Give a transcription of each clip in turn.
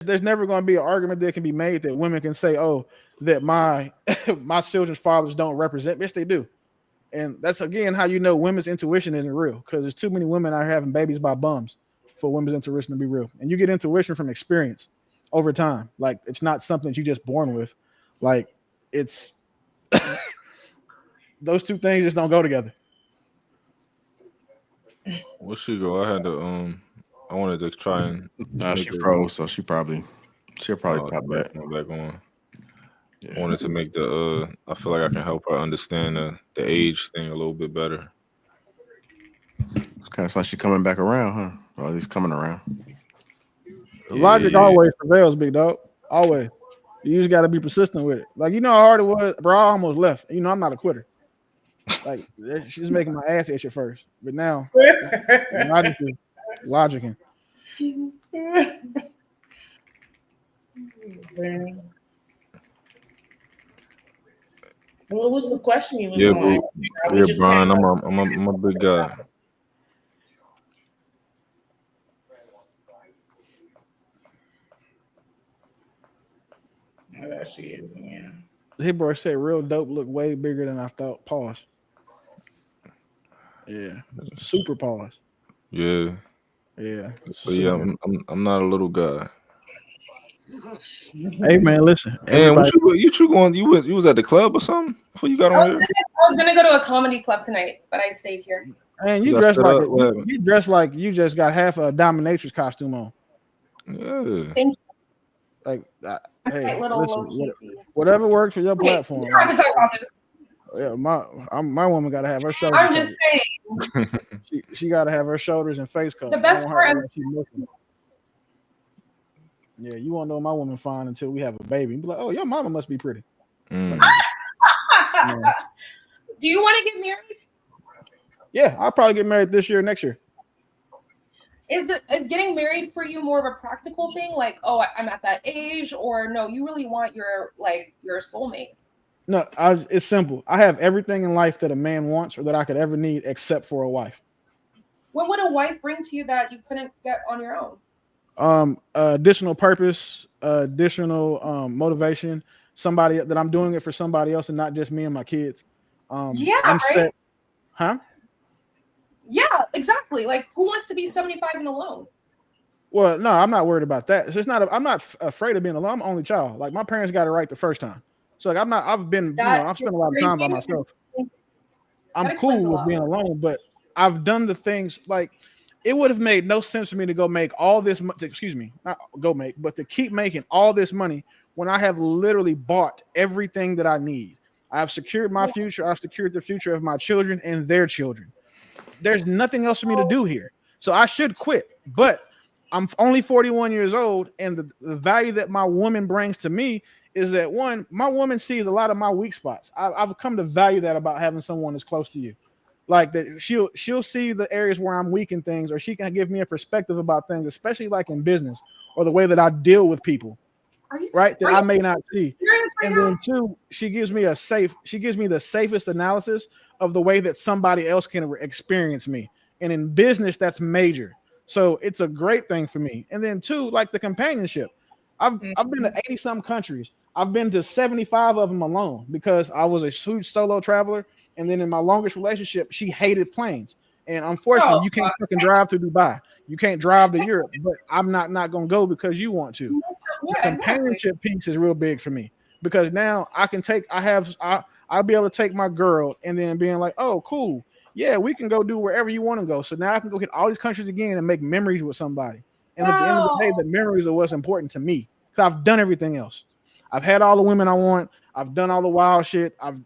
there's never going to be an argument that can be made that women can say, "Oh, that my my children's fathers don't represent." Yes, they do, and that's again how you know women's intuition isn't real because there's too many women out here having babies by bums for women's intuition to be real, and you get intuition from experience over time. Like it's not something that you just born with. Like it's those two things just don't go together. Well, she go. I wanted to try and make She it. froze, so she'll probably pop Back, back. back on. I Yeah. wanted to make the. I feel like I can help her understand the age thing a little bit better. It's kind of like she coming back around, huh? Or at least coming around. Logic Yeah. always prevails, big dog. Always. You just got to be persistent with it. Like you know how hard it was, bro. I almost left. You know I'm not a quitter. Like she's making my ass itch at first, but now logically, logicking. What was the question you was Yeah, on? yeah, Brian. I'm a big guy. Oh, there she is. Yeah. His boy said real dope look way bigger than I thought. Pause. Yeah. Super pause. Yeah. Yeah. So yeah, I'm not a little guy. Hey man, listen. And Everybody. you was at the club or something before you got on here? I was gonna go to a comedy club tonight, but I stayed here. Man, You you got dressed set like up, whatever. you dressed like you just got half a dominatrix costume on. Yeah. Thank Like, you. hey, Little listen, low-key. whatever works for your Wait, platform. we don't have to talk about this. Yeah, my woman got to have her shoulders. I'm just saying. She got to have her shoulders and face covered. The best I want her part to is she looking. Yeah, you won't know my woman fine until we have a baby. You be like, oh, your mama must be pretty. Mm. Do you want to get married? Yeah, I'll probably get married this year, next year. Is getting married for you more of a practical thing? Like, oh, I'm at that age, or no, you really want your soulmate? No, it's simple. I have everything in life that a man wants or that I could ever need except for a wife. What would a wife bring to you that you couldn't get on your own? Additional purpose, additional motivation. Somebody that I'm doing it for somebody else and not just me and my kids. Yeah, I'm right? set. Huh? Yeah, exactly. Like, who wants to be 75 and alone? Well, no, I'm not worried about that. It's just not. I'm not afraid of being alone. I'm an only child. Like my parents got it right the first time. So like I'm not. I've been. I've spent a lot of time by myself. I'm cool with being alone, but I've done the things like it would have made no sense for me to go make all this. Excuse me, not go make, but to keep making all this money when I have literally bought everything that I need. I've secured my future. I've secured the future of my children and their children. There's nothing else for me to do here. So I should quit. But I'm only 41 years old, and the value that my woman brings to me is that one, my woman sees a lot of my weak spots. I've come to value that about having someone that's close to you. Like that she'll see the areas where I'm weak in things, or she can give me a perspective about things, especially like in business or the way that I deal with people. Right, that I may not see. And then two, she gives me the safest analysis of the way that somebody else can experience me. And in business, that's major. So it's a great thing for me. And then two, like the companionship. I've been to 80 some countries. I've been to 75 of them alone because I was a huge solo traveler. And then in my longest relationship, she hated planes. And unfortunately, you can't fucking drive to Dubai. You can't drive to Europe, but I'm not going to go because you want to. The companionship piece is real big for me because now I'll be able to take my girl and then being like, oh, cool. Yeah, we can go do wherever you want to go. So now I can go hit all these countries again and make memories with somebody. And at the end of the day, the memories are what's important to me because I've done everything else. I've had all the women I want. I've done all the wild shit. I've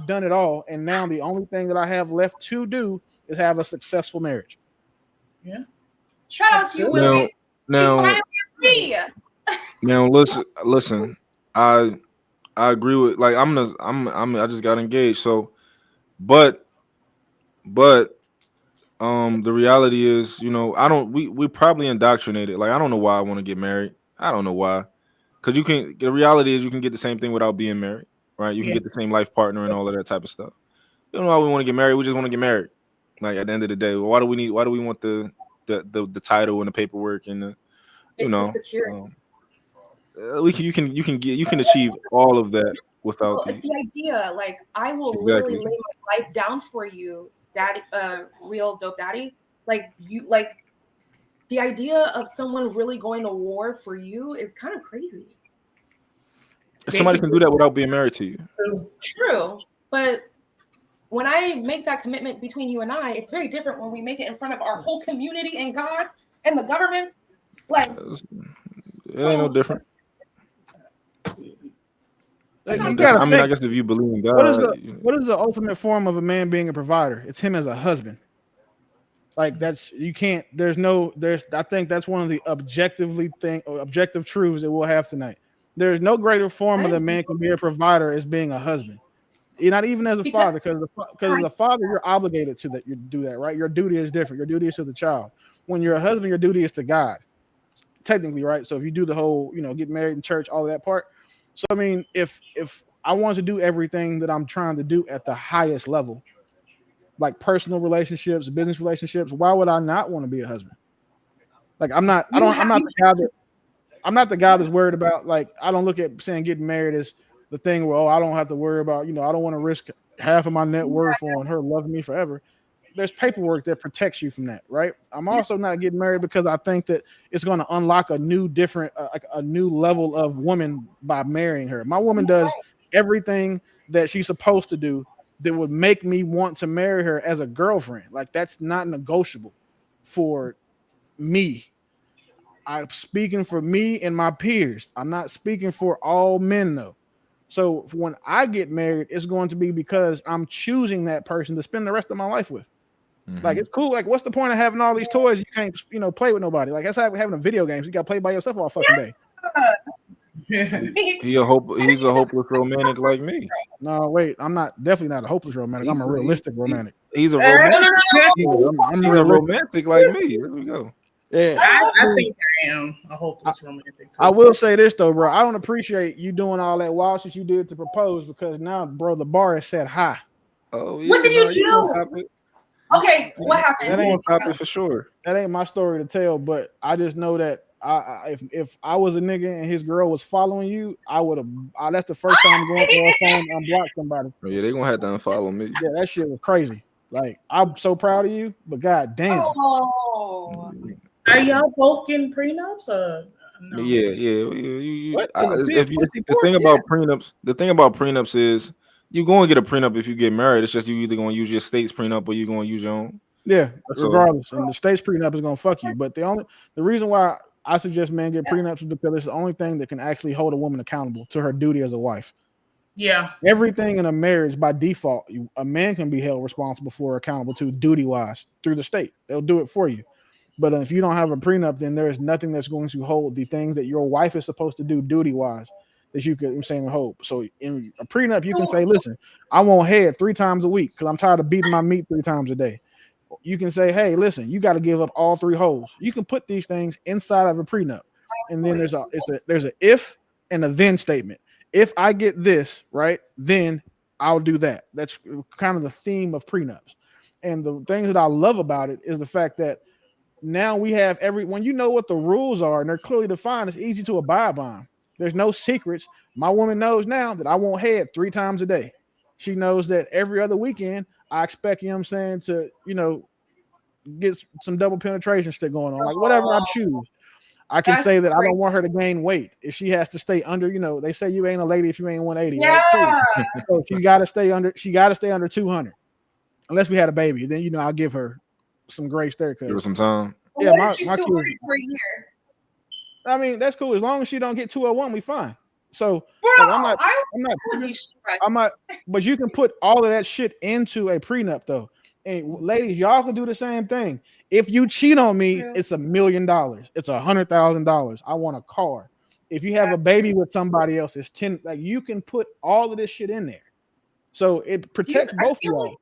done it all. And now the only thing that I have left to do is have a successful marriage. Yeah. Shout out to you, women. Now listen. I agree with like I just got engaged. So, but the reality is, we probably indoctrinated. Like I don't know why I want to get married. I don't know why. Because the reality is you can get the same thing without being married, right? You can get the same life partner and all of that type of stuff. You don't know why we want to get married. We just want to get married. Like at the end of the day, why do we want the title and the paperwork and the security. you can achieve all of that without it's the idea. Like, I will literally lay my life down for you, daddy, real dope daddy. Like, the idea of someone really going to war for you is kind of crazy. Somebody can do that without being married to you. True, but when I make that commitment between you and I, it's very different when we make it in front of our whole community and God and the government. Like, it ain't no different. Like, I mean, I guess if you believe in God, what is the ultimate form of a man being a provider? It's him as a husband. Like, that's, you can't. I think that's one of the objective truths that we'll have tonight. There's no greater form of a man can be a provider as being a husband. You're not even as a father, because as a father, you're obligated to that. You do that, right? Your duty is different. Your duty is to the child. When you're a husband, your duty is to God, technically, right? So if you do the whole, get married in church, all of that part. So I mean, if I want to do everything that I'm trying to do at the highest level, like personal relationships, business relationships, why would I not want to be a husband? Like, I'm not the guy that's worried about, like, I don't look at saying getting married as the thing where, I don't have to worry about, I don't want to risk half of my net worth on her loving me forever. There's paperwork that protects you from that, right? I'm also not getting married because I think that it's going to unlock a new, different, a new level of woman by marrying her. My woman does everything that she's supposed to do that would make me want to marry her as a girlfriend. Like, that's not negotiable for me. I'm speaking for me and my peers. I'm not speaking for all men, though. So when I get married, it's going to be because I'm choosing that person to spend the rest of my life with. Mm-hmm. Like, it's cool. Like, what's the point of having all these toys? You can't, play with nobody. Like, that's like having a video game. You got to play by yourself all fucking day. He's a hopeless romantic like me. No, wait. I'm definitely not a hopeless romantic. I'm a realistic romantic. He's a romantic. I'm a romantic like me. Here we go. Yeah, I think I am a hopeless romantic too. I will say this though, bro. I don't appreciate you doing all that wild shit you did to propose, because now, bro, the bar is set high. Oh, yeah, what did you do? Okay, what happened? That ain't topic for sure. That ain't my story to tell, but I just know that if I was a nigga and his girl was following you, I would have. That's the first time going through her phone and unblock somebody. Yeah, they gonna have to unfollow me. Yeah, that shit was crazy. Like, I'm so proud of you, but god damn. Oh. Are y'all both getting prenups? No? Yeah. The thing about prenups is you're going to get a prenup if you get married. It's just you either going to use your state's prenup or you're going to use your own. Yeah, regardless. And the state's prenup is going to fuck you. But the reason why I suggest men get prenups is because it's the only thing that can actually hold a woman accountable to her duty as a wife. Yeah. Everything in a marriage by default, a man can be held responsible for, accountable to duty-wise through the state. They'll do it for you. But if you don't have a prenup, then there is nothing that's going to hold the things that your wife is supposed to do duty-wise that you could, hope. So in a prenup, you can say, listen, I want head 3 times a week because I'm tired of beating my meat 3 times a day. You can say, hey, listen, you got to give up all 3 holes. You can put these things inside of a prenup. And then there's a if and a then statement. If I get this, right, then I'll do that. That's kind of the theme of prenups. And the things that I love about it is the fact that now we have when you know what the rules are and they're clearly defined, it's easy to abide by them. There's no secrets. My woman knows now that I won't head 3 times a day. She knows that every other weekend I expect, to, get some double penetration stick going on, like whatever I choose. I can say that I don't want her to gain weight. If she has to stay under, they say you ain't a lady if you ain't 180. Yeah. Right? So she got to stay under 200. Unless we had a baby, then, I'll give her some grace there. Give her some time. Yeah, my she's 200 for a year. I mean, that's cool. As long as she don't get 201, we fine. So bro, like, I'm not, but you can put all of that shit into a prenup though. And ladies, y'all can do the same thing. If you cheat on me, it's $1 million. It's $100,000. I want a car. If you have a baby with somebody else, it's 10. Like, you can put all of this shit in there. So it protects both of y'all.